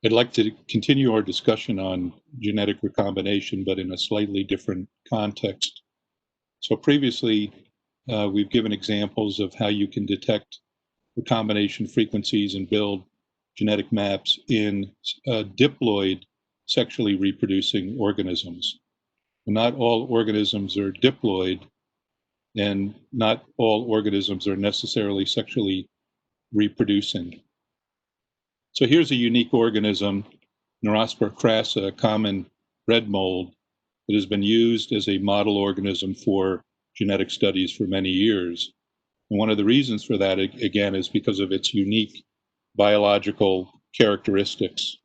I'd like to continue our discussion on genetic recombination, but in a slightly different context. So previously, we've given examples of how you can detect recombination frequencies and build genetic maps in diploid sexually reproducing organisms. Not all organisms are diploid, and not all organisms are necessarily sexually reproducing. So here's a unique organism, Neurospora crassa, a common red mold that has been used as a model organism for genetic studies for many years. And one of the reasons for that, again, is because of its unique biological characteristics.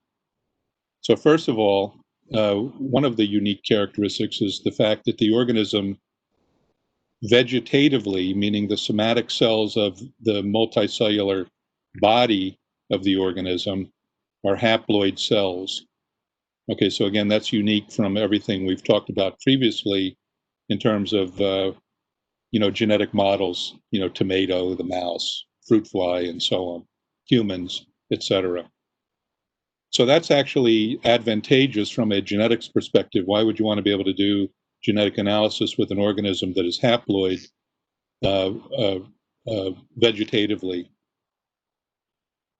So first of all, one of the unique characteristics is the fact that the organism vegetatively, meaning the somatic cells of the multicellular body of the organism, are haploid cells. Okay, so again, that's unique from everything we've talked about previously in terms of, genetic models, tomato, the mouse, fruit fly, and so on, humans, etc. So that's actually advantageous from a genetics perspective. Why would you want to be able to do genetic analysis with an organism that is haploid vegetatively?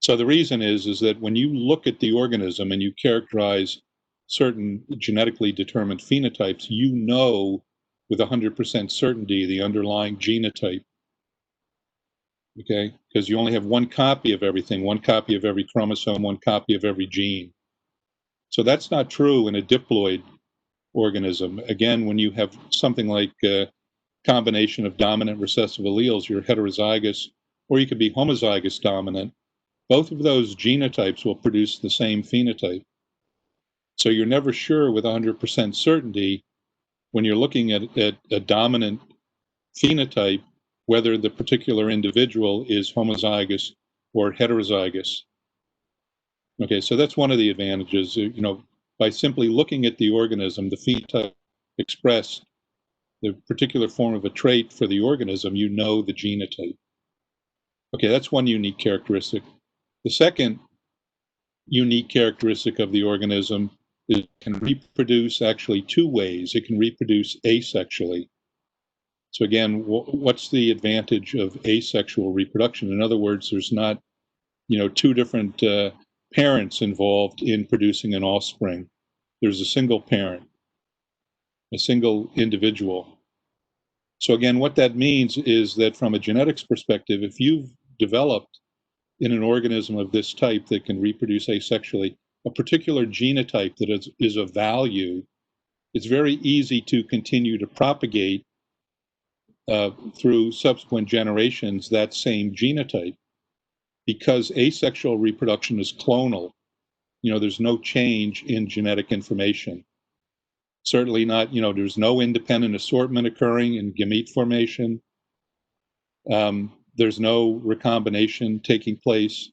So the reason is that when you look at the organism and you characterize certain genetically determined phenotypes, you know with 100% certainty the underlying genotype, okay? Because you only have one copy of everything, one copy of every chromosome, one copy of every gene. So that's not true in a diploid organism. Again, when you have something like a combination of dominant recessive alleles, you're heterozygous, or you could be homozygous dominant. Both of those genotypes will produce the same phenotype. So you're never sure with 100% certainty when you're looking at a dominant phenotype whether the particular individual is homozygous or heterozygous. Okay, so that's one of the advantages. By simply looking at the organism, the phenotype expressed, the particular form of a trait for the organism, you know the genotype. Okay, that's one unique characteristic. The second unique characteristic of the organism is it can reproduce actually two ways. It can reproduce asexually. So again, what's the advantage of asexual reproduction? In other words, there's not, two different parents involved in producing an offspring. There's a single parent, a single individual. So again, what that means is that from a genetics perspective, if you've developed in an organism of this type that can reproduce asexually a particular genotype that is of value, it's very easy to continue to propagate through subsequent generations that same genotype, because asexual reproduction is clonal. There's no change in genetic information. Certainly not, there's no independent assortment occurring in gamete formation. There's no recombination taking place.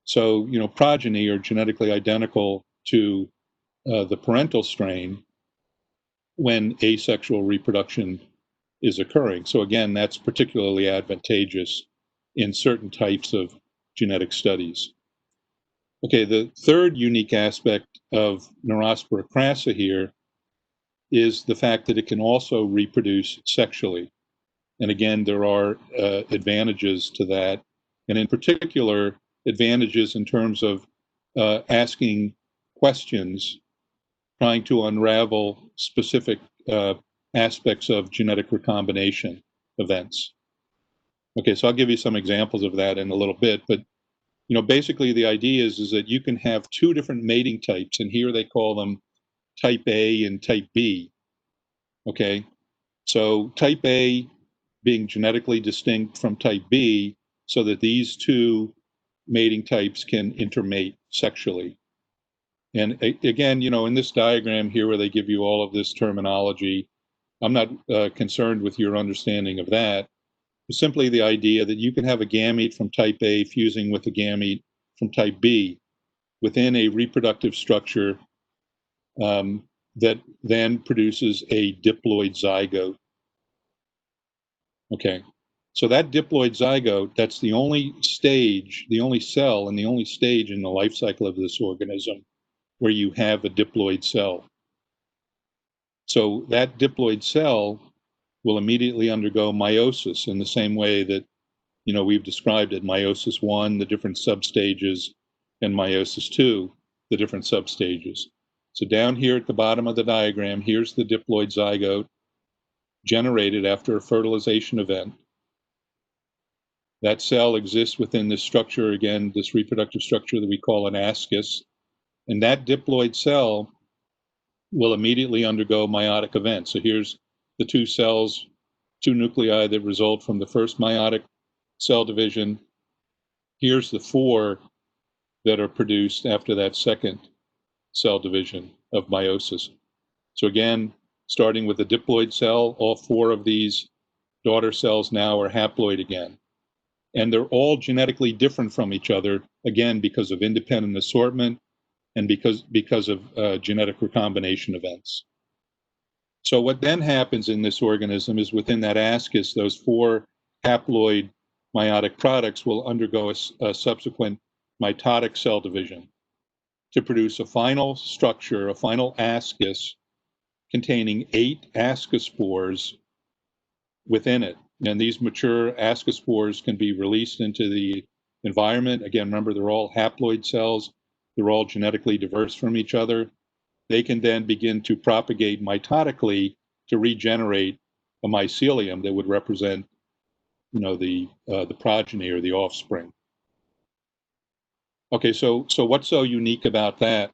So, progeny are genetically identical to the parental strain when asexual reproduction is occurring. So again, that's particularly advantageous in certain types of genetic studies. Okay, the third unique aspect of Neurospora crassa here is the fact that it can also reproduce sexually. And again, there are advantages to that, and in particular, advantages in terms of asking questions, trying to unravel specific aspects of genetic recombination events. Okay, so I'll give you some examples of that in a little bit, but basically the idea is that you can have two different mating types, and here they call them type A and type B. Okay, so type A being genetically distinct from type B, so that these two mating types can intermate sexually. And again, in this diagram here where they give you all of this terminology, I'm not concerned with your understanding of that. It's simply the idea that you can have a gamete from type A fusing with a gamete from type B within a reproductive structure that then produces a diploid zygote. Okay, So that diploid zygote, that's the only stage, the only cell, and the only stage in the life cycle of this organism where you have a diploid cell. So that diploid cell will immediately undergo meiosis in the same way that, we've described it, meiosis 1, the different substages, and meiosis 2, the different substages. So down here at the bottom of the diagram, here's the diploid zygote generated after a fertilization event. That cell exists within this structure, again, this reproductive structure that we call an ascus, and that diploid cell will immediately undergo meiotic events. So here's the two cells, two nuclei that result from the first meiotic cell division. Here's the four that are produced after that second cell division of meiosis. So again, starting with the diploid cell, all four of these daughter cells now are haploid again. And they're all genetically different from each other, again, because of independent assortment and because of genetic recombination events. So what then happens in this organism is within that ascus, those four haploid meiotic products will undergo a subsequent mitotic cell division to produce a final structure, a final ascus containing 8 ascospores within it. And these mature ascospores can be released into the environment. Again, remember, they're all haploid cells. They're all genetically diverse from each other. They can then begin to propagate mitotically to regenerate a mycelium that would represent, the progeny or the offspring. Okay, so what's so unique about that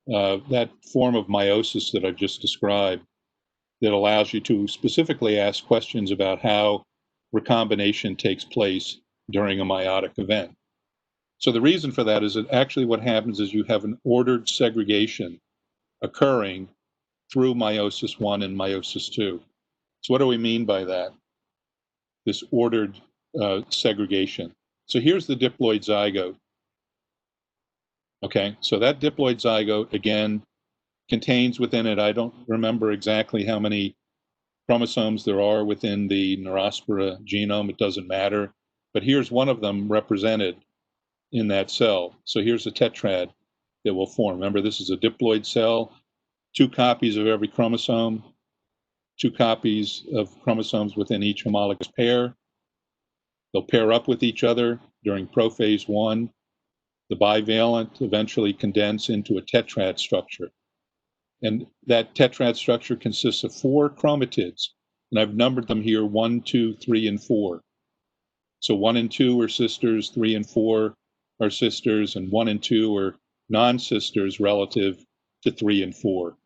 form of meiosis that I've just described that allows you to specifically ask questions about how recombination takes place during a meiotic event? So the reason for that is that actually what happens is you have an ordered segregation occurring through meiosis 1 and meiosis 2. So what do we mean by that? This ordered segregation. So here's the diploid zygote. Okay, so that diploid zygote, again, contains within it, I don't remember exactly how many chromosomes there are within the Neurospora genome, it doesn't matter, but here's one of them represented in that cell. So here's a tetrad that will form. Remember, this is a diploid cell, 2 copies of every chromosome, 2 copies of chromosomes within each homologous pair. They'll pair up with each other during prophase 1. The bivalent eventually condense into a tetrad structure. And that tetrad structure consists of 4 chromatids. And I've numbered them here 1, 2, 3, and 4. So 1 and 2 are sisters, 3 and 4 are sisters, and 1 and 2 are non-sisters relative to 3 and 4.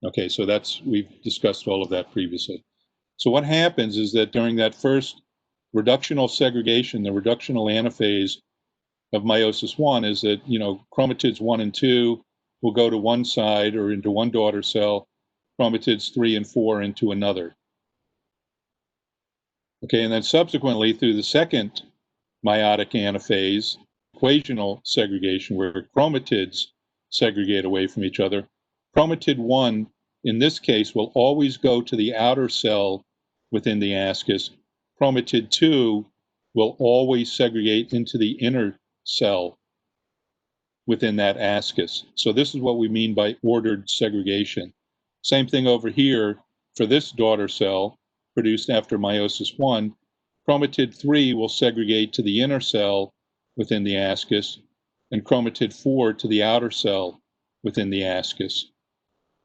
Okay, so we've discussed all of that previously. So what happens is that during that first reductional segregation, the reductional anaphase of meiosis 1 is that, chromatids 1 and 2 will go to one side or into one daughter cell, chromatids 3 and 4 into another. Okay, and then subsequently through the second meiotic anaphase, equational segregation, where chromatids segregate away from each other, chromatid 1, in this case, will always go to the outer cell within the ascus. Chromatid 2 will always segregate into the inner cell within that ascus. So this is what we mean by ordered segregation. Same thing over here for this daughter cell produced after meiosis 1. Chromatid 3 will segregate to the inner cell within the ascus, and chromatid 4 to the outer cell within the ascus.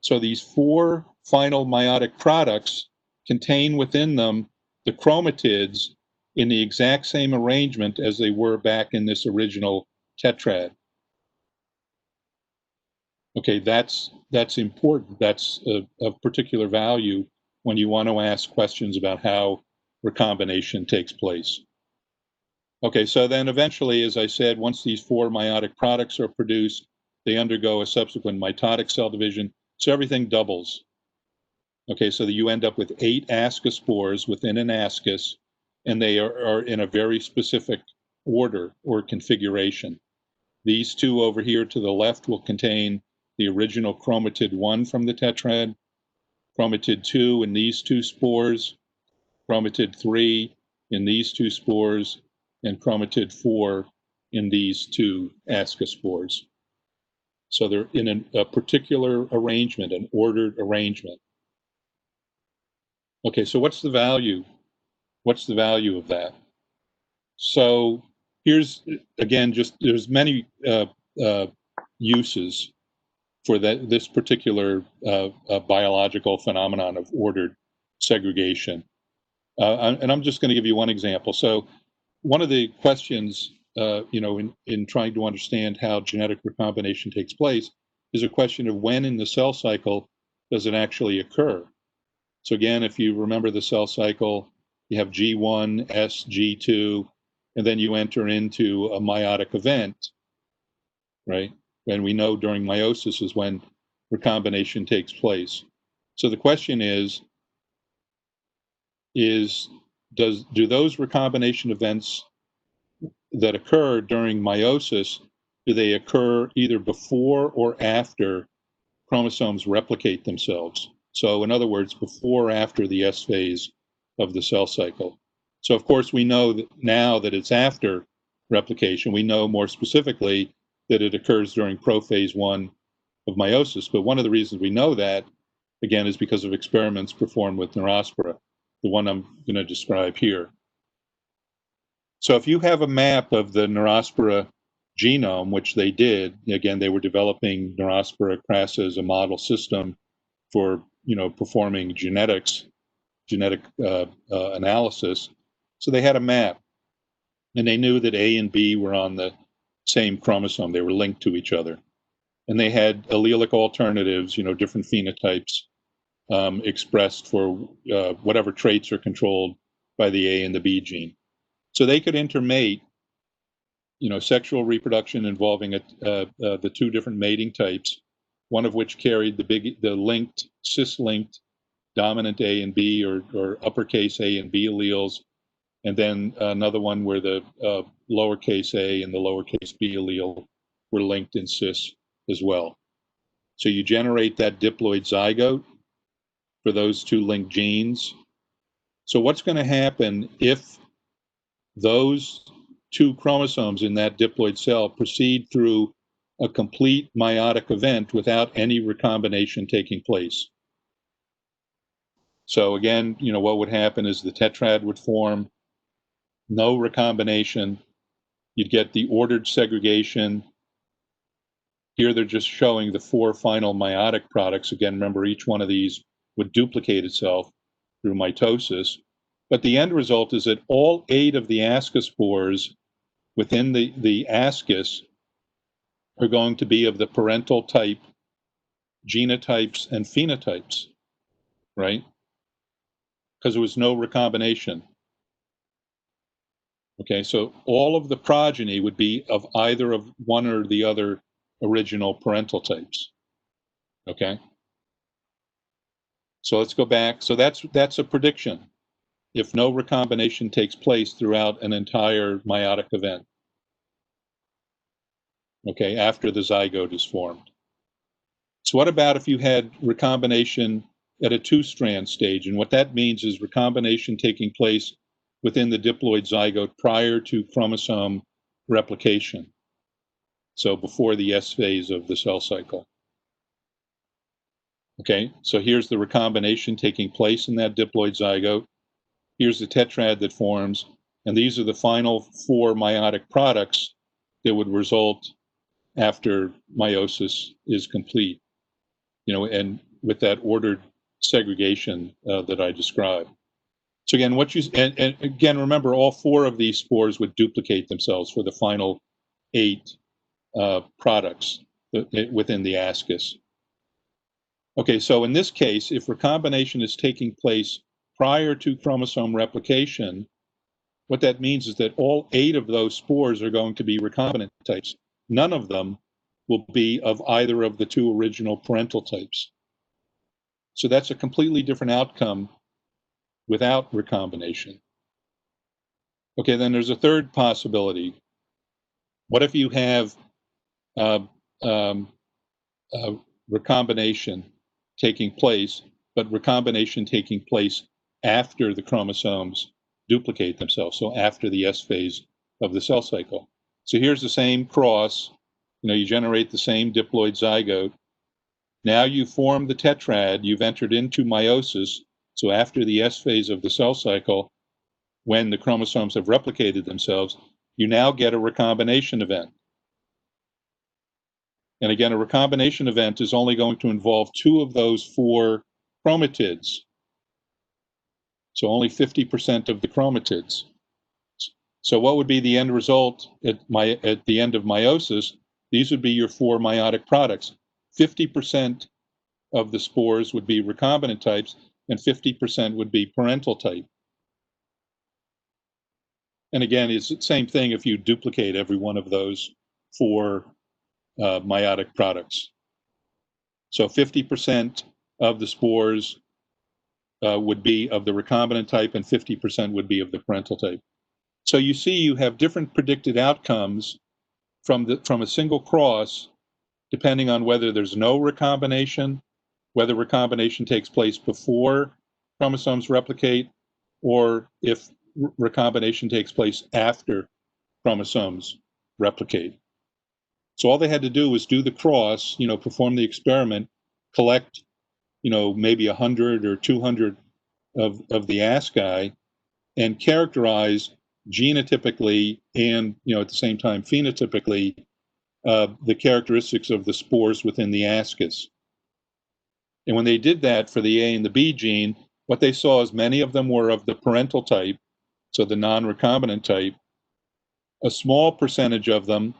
So these 4 final meiotic products contain within them the chromatids in the exact same arrangement as they were back in this original tetrad. Okay, that's important. That's of particular value when you want to ask questions about how recombination takes place. Okay, so then eventually, as I said, once these 4 meiotic products are produced, they undergo a subsequent mitotic cell division, so everything doubles. Okay, so that you end up with 8 ascospores within an ascus, and they are in a very specific order or configuration. These 2 over here to the left will contain the original chromatid 1 from the tetrad, chromatid 2 in these 2 spores, chromatid 3 in these two spores and chromatid 4 in these two ascospores. So they're in a particular arrangement, an ordered arrangement. Okay, so what's the value? What's the value of that? So here's, again, just there's many uses for this particular biological phenomenon of ordered segregation. And I'm just going to give you one example. So one of the questions, in trying to understand how genetic recombination takes place is a question of when in the cell cycle does it actually occur. So again, if you remember the cell cycle, you have G1, S, G2, and then you enter into a meiotic event, right? And we know during meiosis is when recombination takes place. So the question is do those recombination events that occur during meiosis, do they occur either before or after chromosomes replicate themselves? So in other words, before or after the S phase of the cell cycle. So of course we know that now that it's after replication. We know more specifically that it occurs during prophase 1 of meiosis. But one of the reasons we know that, again, is because of experiments performed with Neurospora, the one I'm going to describe here. So if you have a map of the Neurospora genome, which they did, again, they were developing Neurospora crassa as a model system for, performing genetic analysis. So they had a map, and they knew that A and B were on the same chromosome. They were linked to each other. And they had allelic alternatives, different phenotypes expressed for whatever traits are controlled by the A and the B gene. So they could intermate, sexual reproduction involving the two different mating types, one of which carried the linked, cis-linked dominant A and B or uppercase A and B alleles, and then another one where the lowercase a and the lowercase b allele were linked in cis as well. So you generate that diploid zygote for those two linked genes. So what's going to happen if those two chromosomes in that diploid cell proceed through a complete meiotic event without any recombination taking place? So again, what would happen is the tetrad would form, no recombination. You'd get the ordered segregation. Here they're just showing the 4 final meiotic products. Again, remember, each one of these would duplicate itself through mitosis. But the end result is that all 8 of the ascospores within the ascus are going to be of the parental type, genotypes, and phenotypes, right? Because there was no recombination. Okay, so all of the progeny would be of either of one or the other original parental types. Okay, so let's go back. So that's a prediction if no recombination takes place throughout an entire meiotic event. Okay, after the zygote is formed. So what about if you had recombination at a 2-strand stage? And what that means is recombination taking place within the diploid zygote prior to chromosome replication. So before the S phase of the cell cycle. Okay, so here's the recombination taking place in that diploid zygote. Here's the tetrad that forms, and these are the final 4 meiotic products that would result after meiosis is complete, and with that ordered segregation that I described. So again, and again, remember, all 4 of these spores would duplicate themselves for the final 8 products within the ascus. Okay, so in this case, if recombination is taking place prior to chromosome replication, what that means is that all 8 of those spores are going to be recombinant types. None of them will be of either of the 2 original parental types. So that's a completely different outcome without recombination. Okay, then there's a third possibility. What if you have recombination taking place, but recombination taking place after the chromosomes duplicate themselves, so after the S phase of the cell cycle. So here's the same cross, you generate the same diploid zygote. Now you form the tetrad, you've entered into meiosis, so after the S phase of the cell cycle, when the chromosomes have replicated themselves, you now get a recombination event. And again, a recombination event is only going to involve 2 of those 4 chromatids. So only 50% of the chromatids. So what would be the end result at the end of meiosis? These would be your 4 meiotic products. 50% of the spores would be recombinant types, and 50% would be parental type. And again, it's the same thing if you duplicate every one of those 4 meiotic products. So 50% of the spores would be of the recombinant type, and 50% would be of the parental type. So you see, you have different predicted outcomes from a single cross, depending on whether there's no recombination, whether recombination takes place before chromosomes replicate, or if recombination takes place after chromosomes replicate. So all they had to do was do the cross, perform the experiment, collect, maybe 100 or 200 of the ASCII, and characterize genotypically and, at the same time phenotypically, the characteristics of the spores within the ascus. And when they did that for the A and the B gene, what they saw is many of them were of the parental type, so the non-recombinant type. A small percentage of them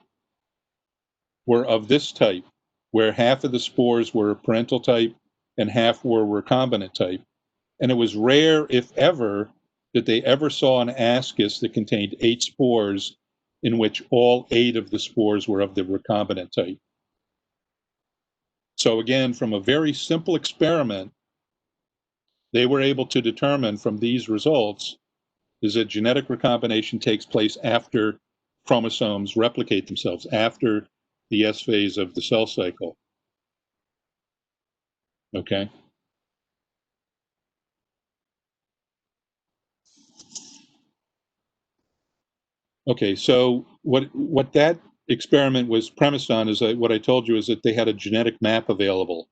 were of this type, where half of the spores were parental type and half were recombinant type. And it was rare, if ever, that they ever saw an ascus that contained 8 spores in which all 8 of the spores were of the recombinant type. So again, from a very simple experiment, they were able to determine from these results is that genetic recombination takes place after chromosomes replicate themselves, after the S phase of the cell cycle. Okay? Okay, so what that experiment was premised on is what I told you is that they had a genetic map available.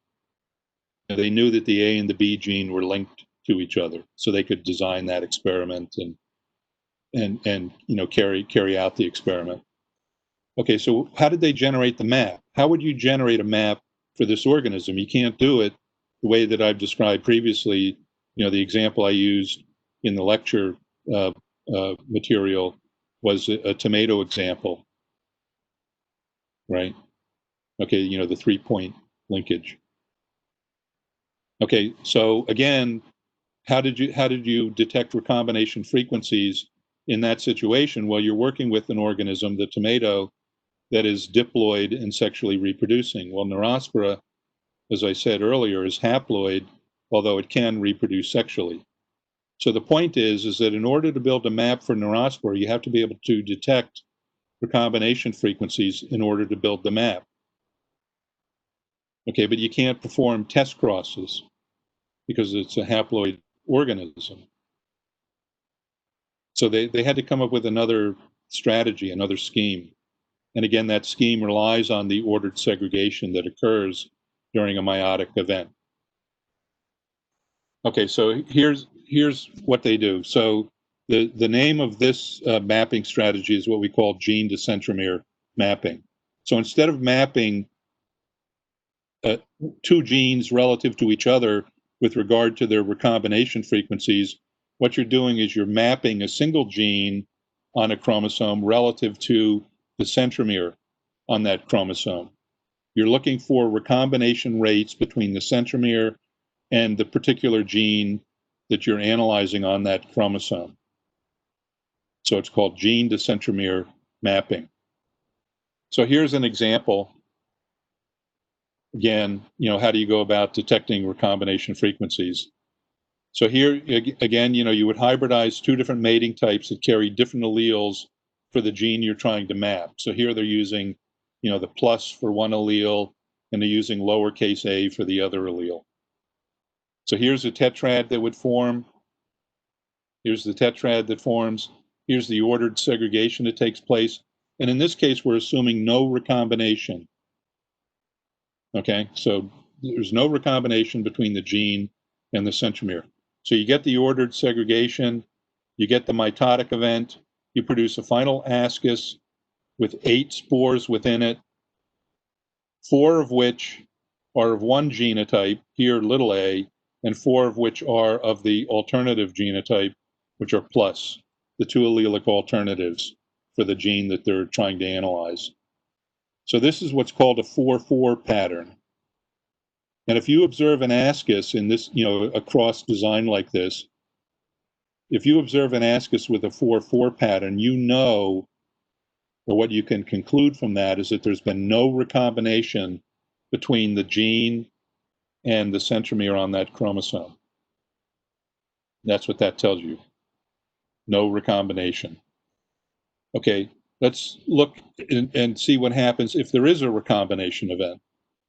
And they knew that the A and the B gene were linked to each other, so they could design that experiment and carry out the experiment. Okay, so how did they generate the map? How would you generate a map for this organism? You can't do it the way that I've described previously. The example I used in the lecture material was a tomato example, right? Okay, the 3-point linkage. Okay, so again, how did you detect recombination frequencies in that situation? Well, you're working with an organism, the tomato, that is diploid and sexually reproducing. Well, Neurospora, as I said earlier, is haploid, although it can reproduce sexually. So the point is that in order to build a map for Neurospora, you have to be able to detect recombination frequencies in order to build the map. Okay, but you can't perform test crosses because it's a haploid organism. So they had to come up with another strategy, another scheme. And again, that scheme relies on the ordered segregation that occurs during a meiotic event. Okay, so here's what they do. So the name of this mapping strategy is what we call gene to centromere mapping. So instead of mapping 2 genes relative to each other with regard to their recombination frequencies, what you're doing is you're mapping a single gene on a chromosome relative to the centromere on that chromosome. You're looking for recombination rates between the centromere and the particular gene that you're analyzing on that chromosome. So it's called gene to centromere mapping. So here's an example. Again, how do you go about detecting recombination frequencies? So here, again, you would hybridize 2 different mating types that carry different alleles for the gene you're trying to map. So here they're using, the plus for one allele, and they're using lowercase a for the other allele. So here's a tetrad that would form. Here's the tetrad that forms. Here's the ordered segregation that takes place. And in this case, we're assuming no recombination. Okay, so there's no recombination between the gene and the centromere. So you get the ordered segregation, you get the mitotic event, you produce a final ascus with 8 spores within it, 4 of which are of one genotype, here little a, and 4 of which are of the alternative genotype, which are plus, the 2 allelic alternatives for the gene that they're trying to analyze. So this is what's called a 4-4 pattern. And if you observe an ascus in this, a cross design like this, if you observe an ascus with a 4-4 pattern, or what you can conclude from that is that there's been no recombination between the gene and the centromere on that chromosome. That's what that tells you. No recombination. Okay, let's look and see what happens if there is a recombination event.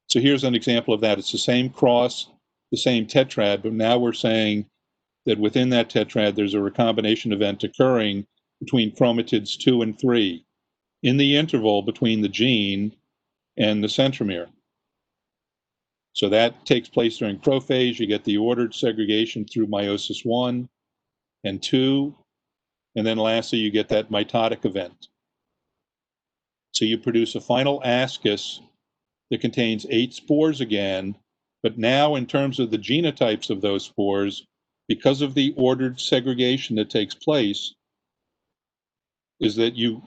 So here's an example of that. It's the same cross, the same tetrad, but now we're saying that within that tetrad, there's a recombination event occurring between chromatids 2 and 3 in the interval between the gene and the centromere. So that takes place during prophase. You get the ordered segregation through meiosis 1 and 2, and then lastly, you get that mitotic event. So you produce a final ascus that contains 8 spores again, but now in terms of the genotypes of those spores, because of the ordered segregation that takes place, is that you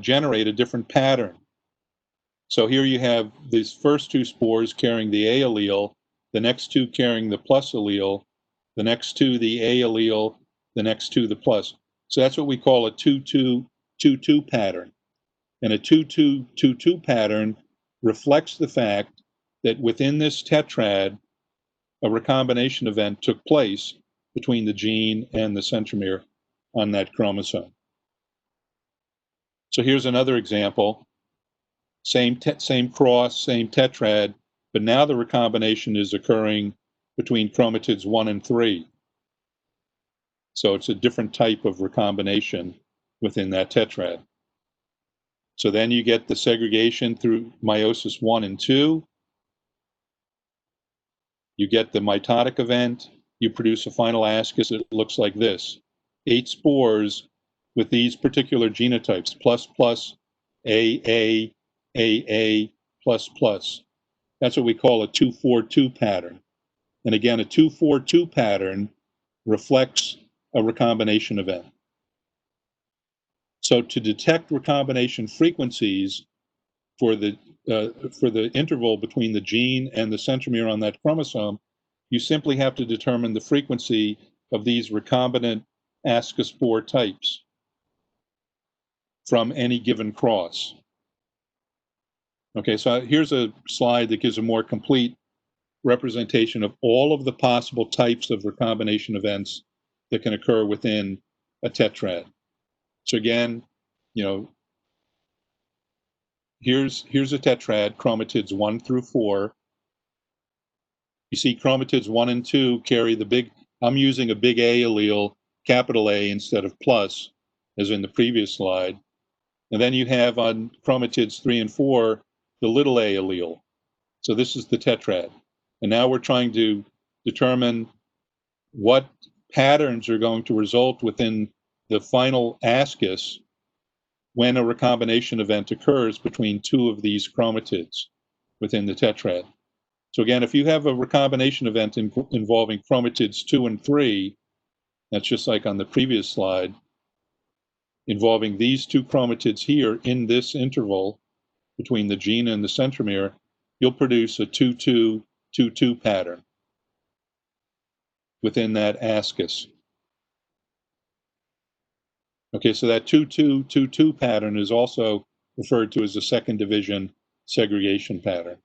generate a different pattern. So here you have these first 2 spores carrying the A allele, the next 2 carrying the plus allele, the next 2 the A allele, the next 2 the plus. So that's what we call a 2-2-2-2 pattern. And a 2-2-2-2 pattern reflects the fact that within this tetrad, a recombination event took place between the gene and the centromere on that chromosome. So here's another example. Same cross, same tetrad, but now the recombination is occurring between chromatids 1 and 3. So it's a different type of recombination within that tetrad. So then you get the segregation through meiosis 1 and 2. You get the mitotic event. You produce a final ascus that looks like this. 8 spores with these particular genotypes, plus, plus, AA, AA, plus, plus. That's what we call a 2-4-2 pattern. And again, a 2-4-2 pattern reflects a recombination event. So to detect recombination frequencies for the interval between the gene and the centromere on that chromosome, you simply have to determine the frequency of these recombinant ascospore types from any given cross. Okay, so here's a slide that gives a more complete representation of all of the possible types of recombination events that can occur within a tetrad. So again, here's a tetrad, chromatids 1 through 4. You see chromatids 1 and 2 carry the big, I'm using a big A allele, capital A instead of plus, as in the previous slide. And then you have on chromatids 3 and 4, the little a allele. So this is the tetrad. And now we're trying to determine what patterns are going to result within the final ascus when a recombination event occurs between 2 of these chromatids within the tetrad. So again, if you have a recombination event involving chromatids 2 and 3, that's just like on the previous slide, involving these 2 chromatids here in this interval between the gene and the centromere, you'll produce a 2-2-2-2 pattern within that ascus. Okay, so that 2-2-2-2 pattern is also referred to as a second division segregation pattern.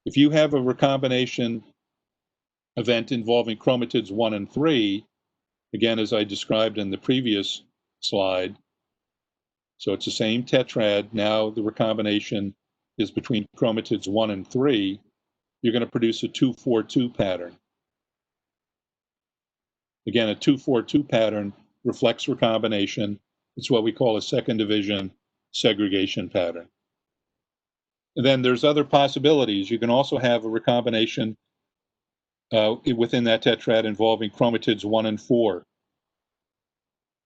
If you have a recombination event involving chromatids 1 and 3, again, as I described in the previous slide, so it's the same tetrad, now the recombination is between chromatids 1 and 3, you're going to produce a 2-4-2 pattern. Again, a 2-4-2 pattern reflects recombination. It's what we call a second division segregation pattern. And then there's other possibilities. You can also have a recombination within that tetrad involving chromatids 1 and 4.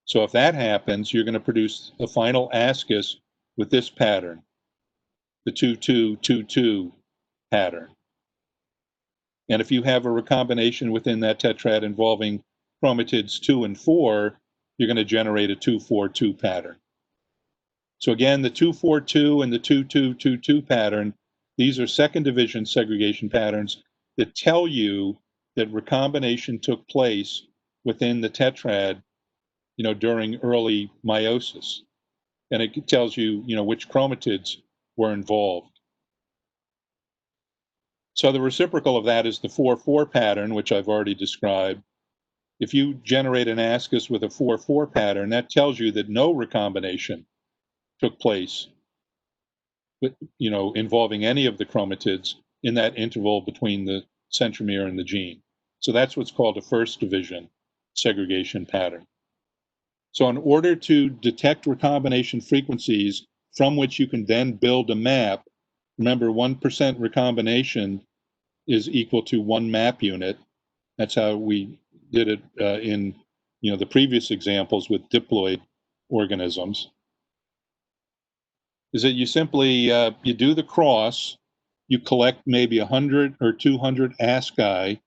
So if that happens, you're going to produce a final ascus with this pattern, the 2-2-2-2 pattern. And if you have a recombination within that tetrad involving chromatids 2 and 4, you're going to generate a 2-4-2 pattern. So again, the 2-4-2 and the 2-2-2-2 pattern, these are second division segregation patterns that tell you that recombination took place within the tetrad, during early meiosis. And it tells you, which chromatids were involved. So the reciprocal of that is the 4-4 pattern, which I've already described. If you generate an ascus with a 4-4 pattern, that tells you that no recombination took place, involving any of the chromatids in that interval between the centromere and the gene. So that's what's called a first division segregation pattern. So in order to detect recombination frequencies from which you can then build a map, remember 1% recombination is equal to 1 map unit. That's how we did it in the previous examples with diploid organisms. Is that you simply you do the cross, you collect maybe 100 or 200 asci,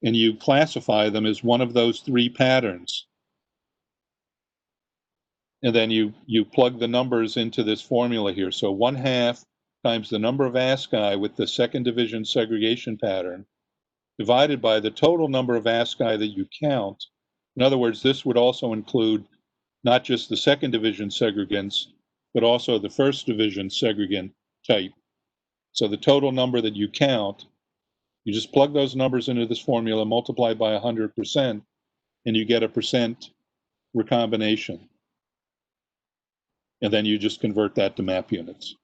and you classify them as one of those 3 patterns. And then you plug the numbers into this formula here. So 1/2 times the number of asci with the second division segregation pattern divided by the total number of asci that you count. In other words, this would also include not just the second division segregants, but also the first division segregant type. So the total number that you count, you just plug those numbers into this formula, multiply by 100%, and you get a percent recombination. And then you just convert that to map units.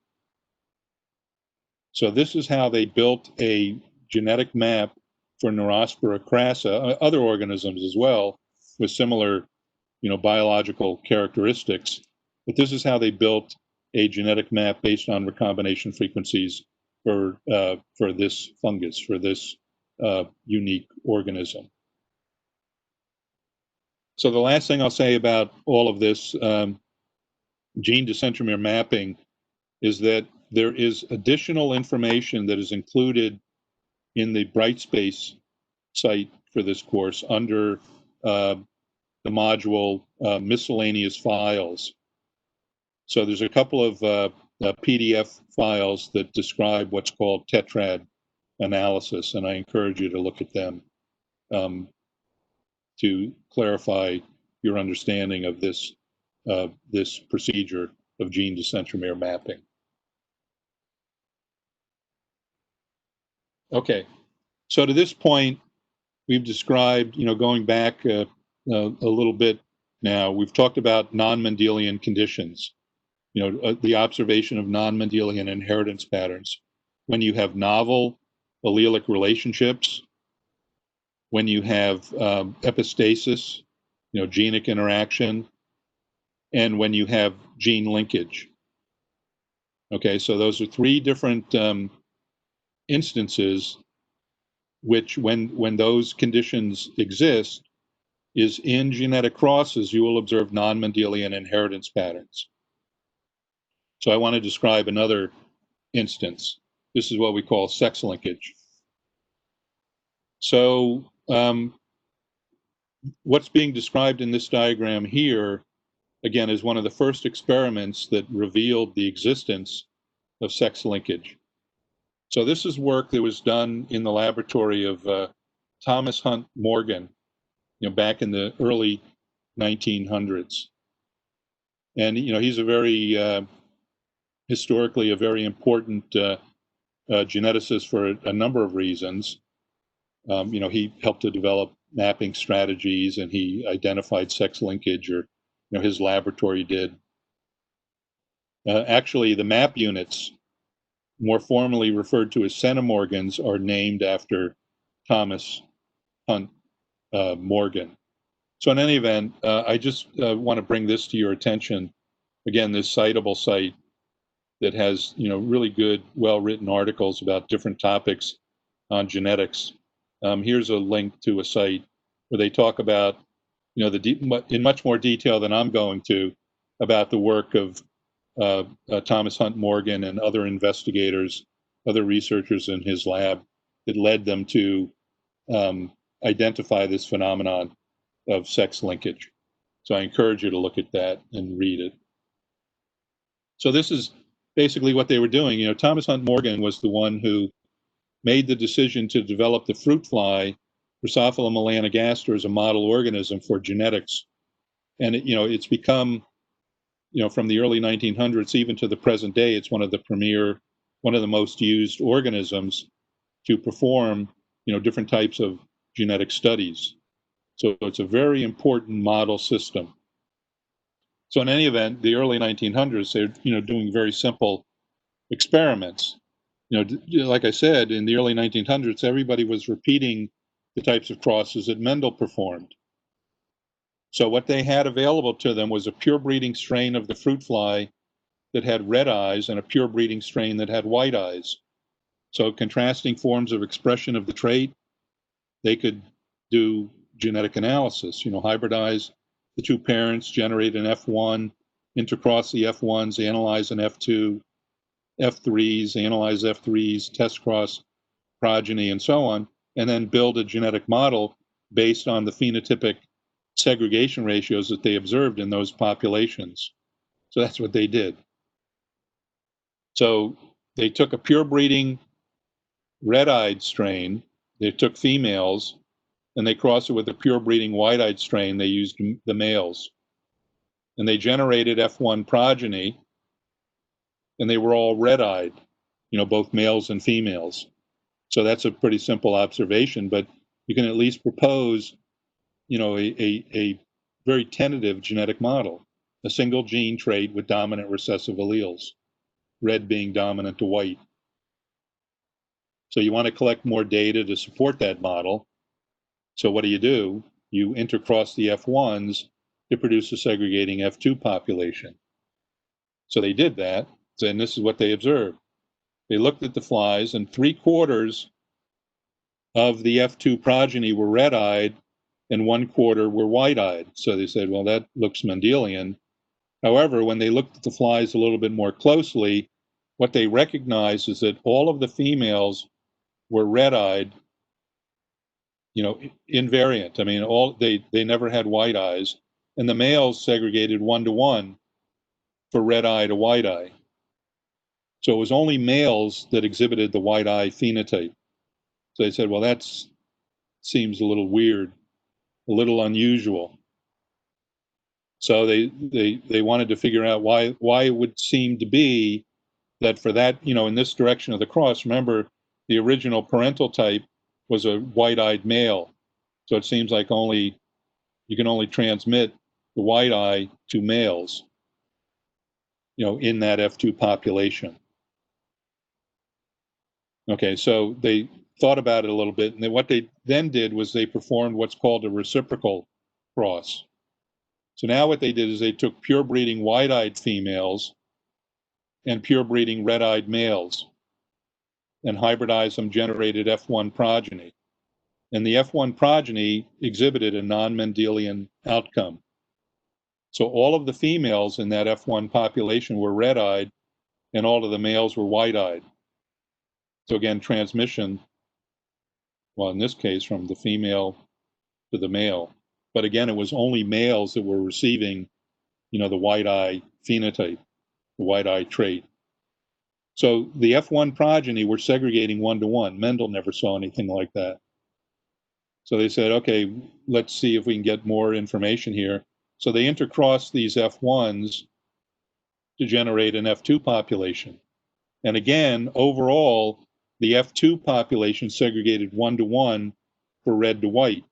So this is how they built a genetic map for Neurospora crassa, other organisms as well, with similar, biological characteristics. But this is how they built a genetic map based on recombination frequencies for this fungus, for this unique organism. So the last thing I'll say about all of this gene to centromere mapping is that there is additional information that is included in the Brightspace site for this course under the module miscellaneous files. So there's a couple of PDF files that describe what's called tetrad analysis, and I encourage you to look at them to clarify your understanding of this procedure of gene to centromere mapping. Okay, so to this point, we've described, going back a little bit now, we've talked about non-Mendelian conditions, the observation of non-Mendelian inheritance patterns. When you have novel allelic relationships, when you have epistasis, genic interaction, and when you have gene linkage. Okay, so those are 3 different instances which, when those conditions exist, is in genetic crosses, you will observe non-Mendelian inheritance patterns. So I want to describe another instance. This is what we call sex linkage. So what's being described in this diagram here, again, is one of the first experiments that revealed the existence of sex linkage. So this is work that was done in the laboratory of Thomas Hunt Morgan, back in the early 1900s. And, he's a very, historically, a very important geneticist for a number of reasons. He helped to develop mapping strategies, and he identified sex linkage, or, his laboratory did. Actually, the map units, more formally referred to as centimorgans, are named after Thomas Hunt Morgan. So in any event, I just want to bring this to your attention. Again, this citable site that has, really good, well-written articles about different topics on genetics. Here's a link to a site where they talk about, in much more detail than I'm going to, about the work of Thomas Hunt Morgan and other investigators, other researchers in his lab that led them to identify this phenomenon of sex linkage. So I encourage you to look at that and read it. So this is basically what they were doing. Thomas Hunt Morgan was the one who made the decision to develop the fruit fly, Drosophila melanogaster, as a model organism for genetics. And it's become, from the early 1900s even to the present day, it's one of the most used organisms to perform, different types of genetic studies. So it's a very important model system. So in any event, the early 1900s, they're, doing very simple experiments. Like I said, in the early 1900s, everybody was repeating the types of crosses that Mendel performed. So what they had available to them was a pure breeding strain of the fruit fly that had red eyes and a pure breeding strain that had white eyes. So contrasting forms of expression of the trait, they could do genetic analysis, hybridize the two parents, generate an F1, intercross the F1s, analyze an F2, F3s, analyze F3s, test cross progeny, and so on, and then build a genetic model based on the phenotypic segregation ratios that they observed in those populations. So that's what they did. So they took a pure breeding red-eyed strain, they took females, and they crossed it with a pure breeding white-eyed strain. They used the males. And they generated F1 progeny, and they were all red-eyed, both males and females. So that's a pretty simple observation, but you can at least propose, a very tentative genetic model, a single gene trait with dominant recessive alleles, red being dominant to white. So you want to collect more data to support that model. So what do? You intercross the F1s to produce a segregating F2 population. So they did that, and this is what they observed. They looked at the flies, and 3/4 of the F2 progeny were red-eyed, and 1/4 were white-eyed. So they said, well, that looks Mendelian. However, when they looked at the flies a little bit more closely, what they recognized is that all of the females were red-eyed, invariant. I mean, they never had white eyes, and the males segregated 1-to-1 for red eye to white eye. So it was only males that exhibited the white eye phenotype. So they said, well, that seems a little weird, a little unusual. So they wanted to figure out why it would seem to be that for that, in this direction of the cross, remember the original parental type was a white-eyed male. So it seems like you can only transmit the white eye to males, in that F2 population. Okay, so they thought about it a little bit, and then what they then did was they performed what's called a reciprocal cross. So now what they did is they took pure breeding white-eyed females and pure breeding red-eyed males and hybridized them, generated F1 progeny. And the F1 progeny exhibited a non-Mendelian outcome. So all of the females in that F1 population were red-eyed, and all of the males were white-eyed. So again, transmission, well, in this case, from the female to the male. But again, it was only males that were receiving, the white eye phenotype, the white eye trait. So the F1 progeny were segregating 1-to-1. Mendel never saw anything like that. So they said, okay, let's see if we can get more information here. So they intercrossed these F1s to generate an F2 population. And again, overall, the F2 population segregated 1-to-1 for red to white.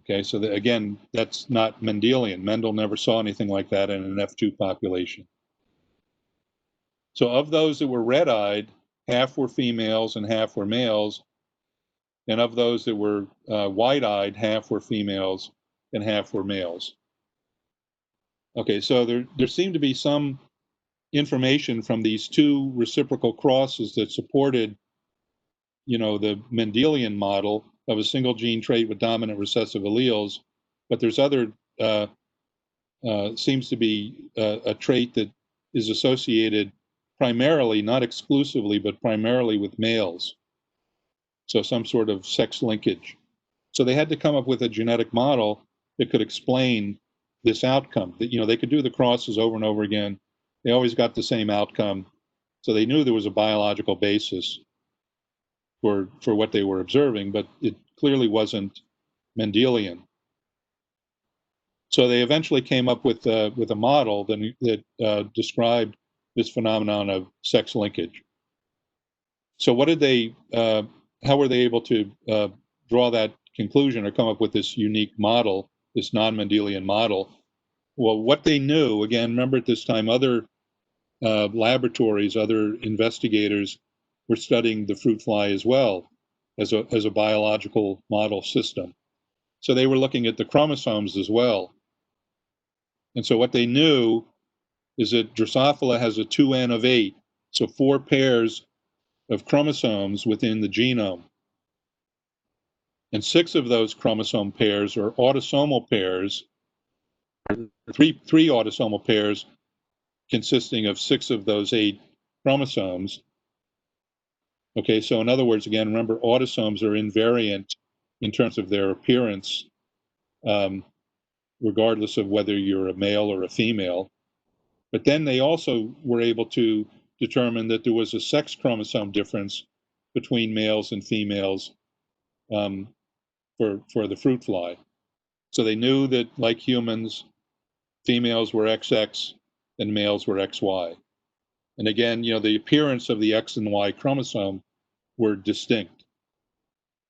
Okay, so again, that's not Mendelian. Mendel never saw anything like that in an F2 population. So of those that were red-eyed, half were females and half were males. And of those that were wide-eyed, half were females and half were males. Okay, so there seemed to be some information from these two reciprocal crosses that supported, the Mendelian model of a single gene trait with dominant recessive alleles, but there's other seems to be a trait that is associated primarily, not exclusively, but primarily with males. So some sort of sex linkage. So they had to come up with a genetic model that could explain this outcome. That they could do the crosses over and over again. They always got the same outcome. So they knew there was a biological basis for what they were observing, but it clearly wasn't Mendelian. So they eventually came up with a model that described this phenomenon of sex linkage. So what did they? How were they able to draw that conclusion or come up with this unique model, this non-Mendelian model? Well, what they knew, again, remember at this time, other laboratories, other investigators were studying the fruit fly as well as a biological model system. So they were looking at the chromosomes as well. And so what they knew is that Drosophila has a 2n of 8, so 4 pairs of chromosomes within the genome. And 6 of those chromosome pairs are autosomal pairs, three autosomal pairs consisting of 6 of those 8 chromosomes. Okay, so in other words, again, remember, autosomes are invariant in terms of their appearance, regardless of whether you're a male or a female. But then they also were able to determine that there was a sex chromosome difference between males and females for the fruit fly. So they knew that, like humans, females were XX and males were XY. And again, the appearance of the X and Y chromosome were distinct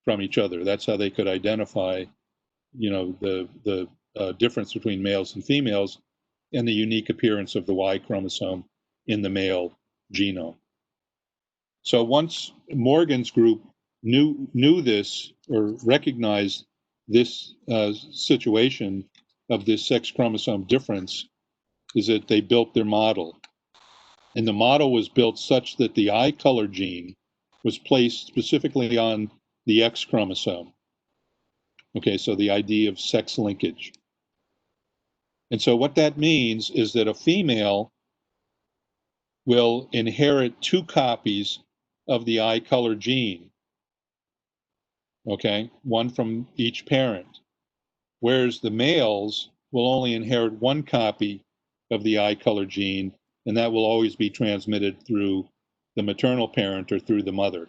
from each other. That's how they could identify, the difference between males and females and the unique appearance of the Y chromosome in the male genome. So once Morgan's group knew this or recognized this situation of this sex chromosome difference, is that they built their model. And the model was built such that the eye color gene was placed specifically on the X chromosome. Okay, so the idea of sex linkage. And so what that means is that a female will inherit 2 copies of the eye color gene, okay, one from each parent, whereas the males will only inherit 1 copy of the eye color gene, and that will always be transmitted through the maternal parent or through the mother.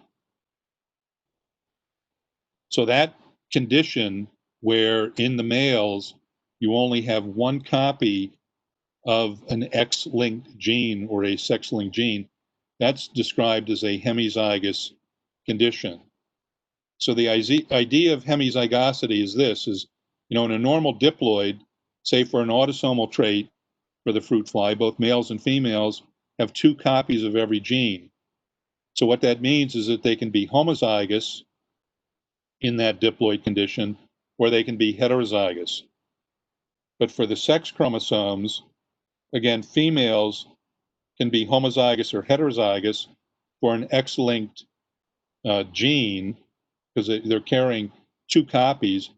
So that condition where in the males you only have 1 copy of an X-linked gene or a sex-linked gene, that's described as a hemizygous condition. So the idea of hemizygosity is this, in a normal diploid, say for an autosomal trait for the fruit fly, both males and females have 2 copies of every gene. So what that means is that they can be homozygous in that diploid condition, or they can be heterozygous. But for the sex chromosomes, again, females can be homozygous or heterozygous for an X-linked gene, because they're carrying 2 copies,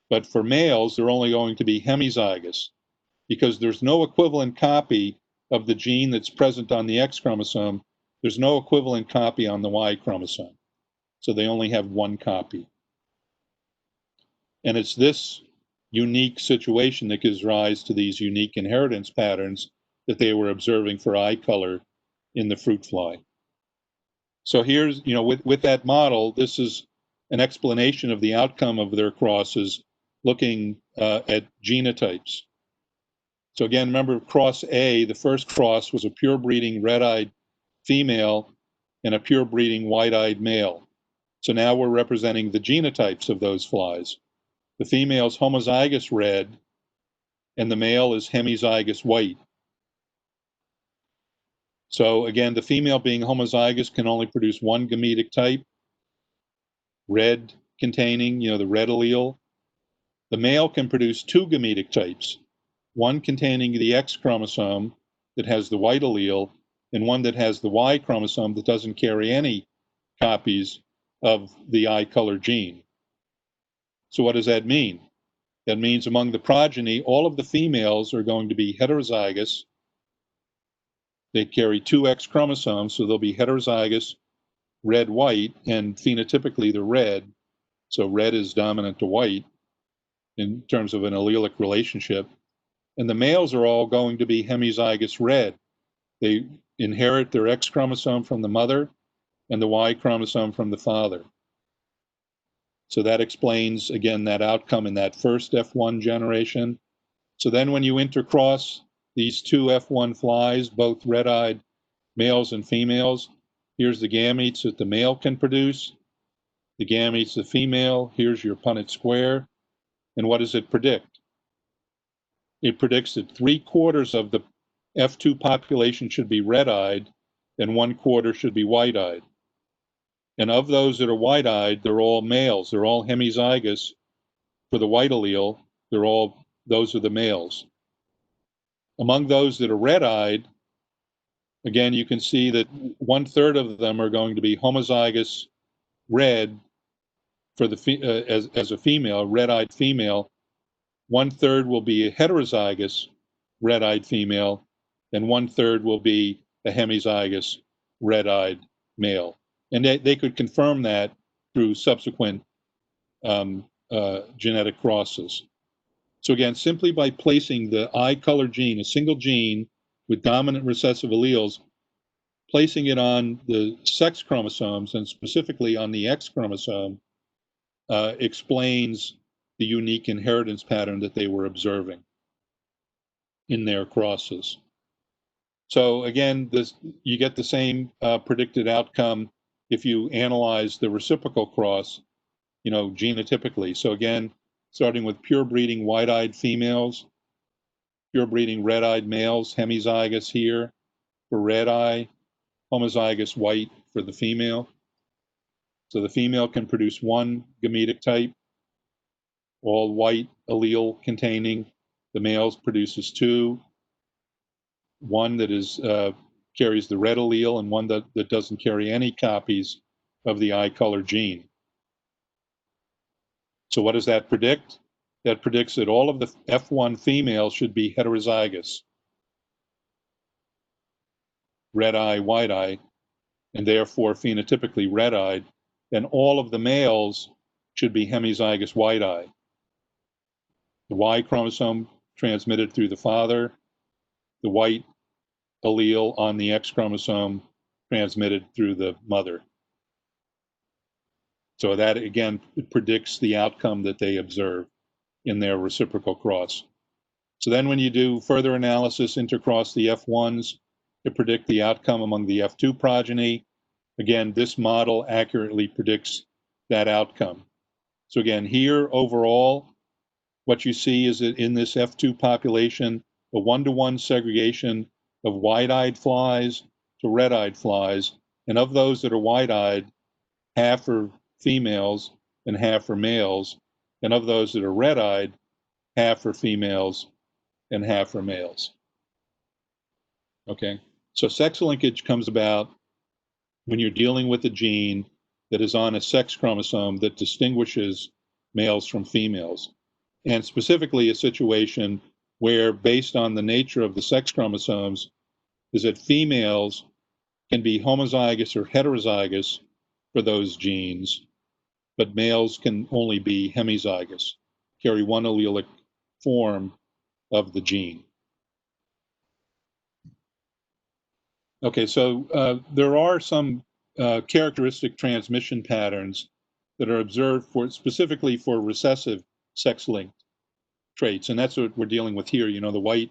but for males, they're only going to be hemizygous, because there's no equivalent copy of the gene that's present on the X chromosome. There's no equivalent copy on the Y chromosome. So they only have 1 copy. And it's this unique situation that gives rise to these unique inheritance patterns that they were observing for eye color in the fruit fly. So here's, with that model, this is an explanation of the outcome of their crosses looking at genotypes. So again, remember cross A, the first cross was a pure breeding red-eyed female and a pure breeding white-eyed male. So now we're representing the genotypes of those flies. The female is homozygous red, and the male is hemizygous white. So again, the female being homozygous can only produce 1 gametic type, red containing, the red allele, the male can produce two gametic types, one containing the X chromosome that has the white allele, and one that has the Y chromosome that doesn't carry any copies of the eye color gene. So what does that mean? That means among the progeny, all of the females are going to be heterozygous. They carry two X chromosomes, so they'll be heterozygous, red-white, and phenotypically they're red. So red is dominant to white in terms of an allelic relationship. And the males are all going to be hemizygous red. They inherit their X chromosome from the mother and the Y chromosome from the father. So that explains, again, that outcome in that first F1 generation. So then when you intercross these two F1 flies, both red-eyed males and females, here's the gametes that the male can produce, the gametes of the female, here's your Punnett square. And what does it predict? It predicts that 3/4 of the F2 population should be red-eyed and 1/4 should be white-eyed. And of those that are white-eyed, they're all males. They're all hemizygous for the white allele. Those are the males. Among those that are red-eyed, again, you can see that 1/3 of them are going to be homozygous red for as a female, red-eyed female. 1/3 will be a heterozygous red-eyed female, and 1/3 will be a hemizygous red-eyed male. And they could confirm that through subsequent genetic crosses. So again, simply by placing the eye color gene, a single gene with dominant recessive alleles, placing it on the sex chromosomes and specifically on the X chromosome explains the unique inheritance pattern that they were observing in their crosses. So again, you get the same predicted outcome if you analyze the reciprocal cross, genotypically. So again, starting with pure breeding white-eyed females, pure breeding red-eyed males, hemizygous here for red eye, homozygous white for the female. So the female can produce one gametic type, all white allele containing. The male produces two, one that carries the red allele and one that doesn't carry any copies of the eye color gene. So what does that predict? That predicts that all of the F1 females should be heterozygous, red eye, white eye, and therefore phenotypically red-eyed, and all of the males should be hemizygous white eye. The Y chromosome transmitted through the father, the white allele on the X chromosome transmitted through the mother. So that, again, predicts the outcome that they observe in their reciprocal cross. So then when you do further analysis, intercross the F1s to predict the outcome among the F2 progeny, again, this model accurately predicts that outcome. So again, here overall, what you see is that in this F2 population, a 1-to-1 segregation of white-eyed flies to red-eyed flies. And of those that are white-eyed, half are females and half are males. And of those that are red-eyed, half are females and half are males. Okay, so sex linkage comes about when you're dealing with a gene that is on a sex chromosome that distinguishes males from females, and specifically a situation where, based on the nature of the sex chromosomes, is that females can be homozygous or heterozygous for those genes, but males can only be hemizygous, carry one allelic form of the gene. Okay, so there are some characteristic transmission patterns that are observed specifically for recessive sex-linked traits, and that's what we're dealing with here. The white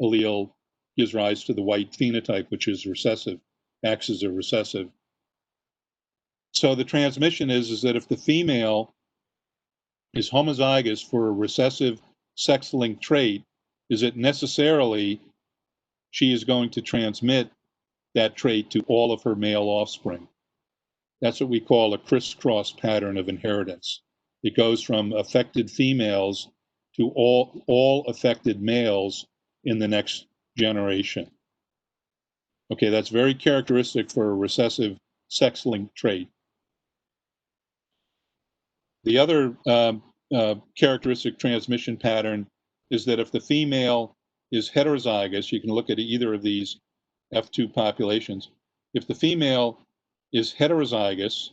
allele gives rise to the white phenotype, which is recessive, acts as a recessive. So the transmission is that if the female is homozygous for a recessive sex-linked trait, is it necessarily she is going to transmit that trait to all of her male offspring. That's what we call a crisscross pattern of inheritance. It goes from affected females to all affected males in the next generation. Okay, that's very characteristic for a recessive sex-linked trait. The other characteristic transmission pattern is that if the female is heterozygous, you can look at either of these F2 populations. If the female is heterozygous,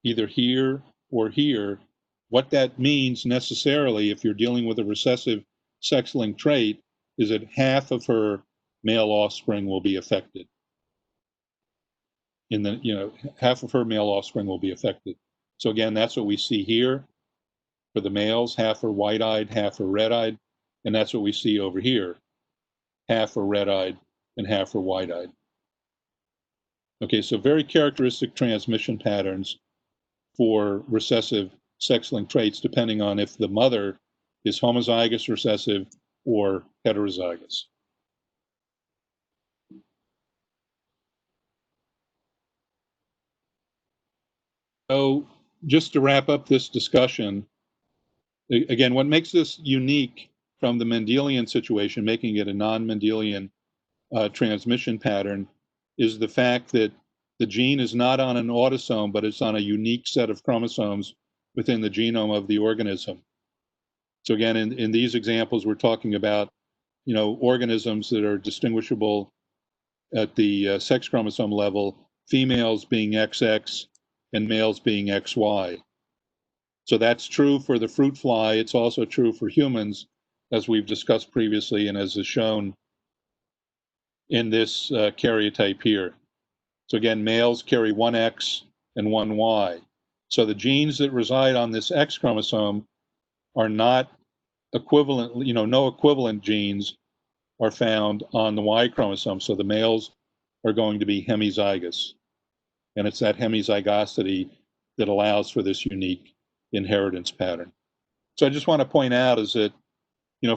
either here or here, what that means necessarily, if you're dealing with a recessive sex-linked trait, is that half of her male offspring will be affected. Half of her male offspring will be affected. So again, that's what we see here for the males. Half are white-eyed, half are red-eyed, and that's what we see over here. Half are red-eyed and half are white-eyed. Okay, so very characteristic transmission patterns for recessive sex-linked traits, depending on if the mother is homozygous recessive or heterozygous. So just to wrap up this discussion, again, what makes this unique from the Mendelian situation, making it a non-Mendelian transmission pattern, is the fact that the gene is not on an autosome, but it's on a unique set of chromosomes within the genome of the organism. So again, in these examples, we're talking about, organisms that are distinguishable at the sex chromosome level, females being XX and males being XY. So that's true for the fruit fly. It's also true for humans, as we've discussed previously and as is shown in this karyotype here. So again, males carry one X and one Y. So the genes that reside on this X chromosome are not equivalent, no equivalent genes are found on the Y chromosome. So the males are going to be hemizygous. And it's that hemizygosity that allows for this unique inheritance pattern. So I just want to point out is that,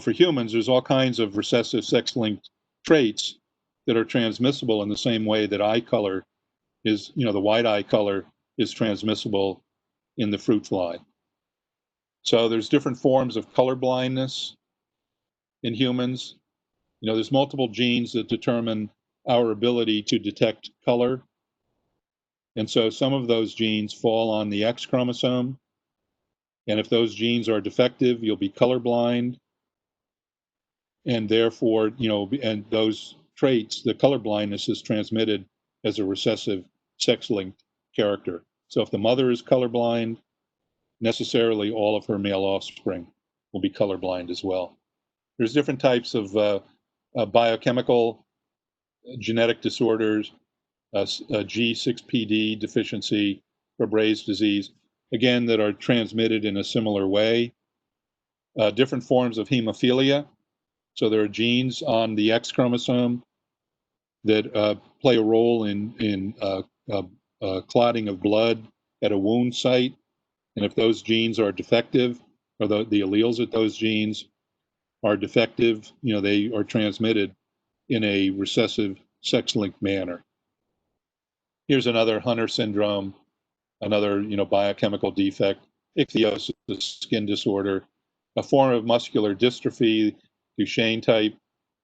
for humans, there's all kinds of recessive sex-linked traits that are transmissible in the same way that eye color is, the white eye color is transmissible in the fruit fly. So there's different forms of color blindness in humans. There's multiple genes that determine our ability to detect color. And so some of those genes fall on the X chromosome. And if those genes are defective, you'll be colorblind. And therefore, and those traits, the color blindness is transmitted as a recessive sex-linked character. So if the mother is colorblind, necessarily all of her male offspring will be colorblind as well. There's different types of biochemical genetic disorders, G6PD deficiency, Fabry's disease, again, that are transmitted in a similar way. Different forms of hemophilia. So there are genes on the X chromosome that play a role in clotting of blood at a wound site. And if those genes are defective, or the alleles at those genes are defective, they are transmitted in a recessive sex-linked manner. Here's another Hunter syndrome, another biochemical defect, ichthyosis, skin disorder, a form of muscular dystrophy, Duchenne type,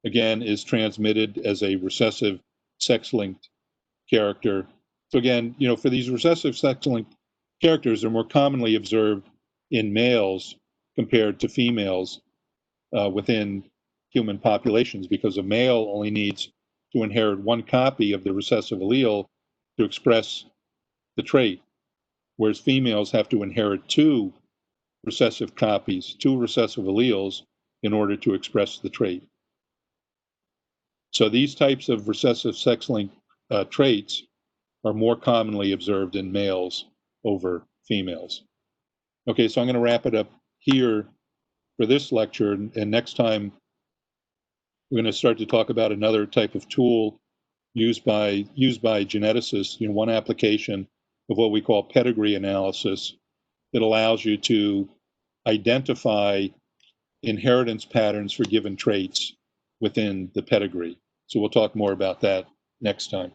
again, is transmitted as a recessive sex-linked character. So again, for these recessive sex-linked characters, they're more commonly observed in males compared to females within human populations, because a male only needs to inherit one copy of the recessive allele to express the trait, whereas females have to inherit two recessive copies, two recessive alleles, in order to express the trait. So these types of recessive sex-linked traits are more commonly observed in males over females. Okay, so I'm going to wrap it up here for this lecture, and next time we're going to start to talk about another type of tool used by geneticists, one application of what we call pedigree analysis that allows you to identify inheritance patterns for given traits within the pedigree. So we'll talk more about that next time.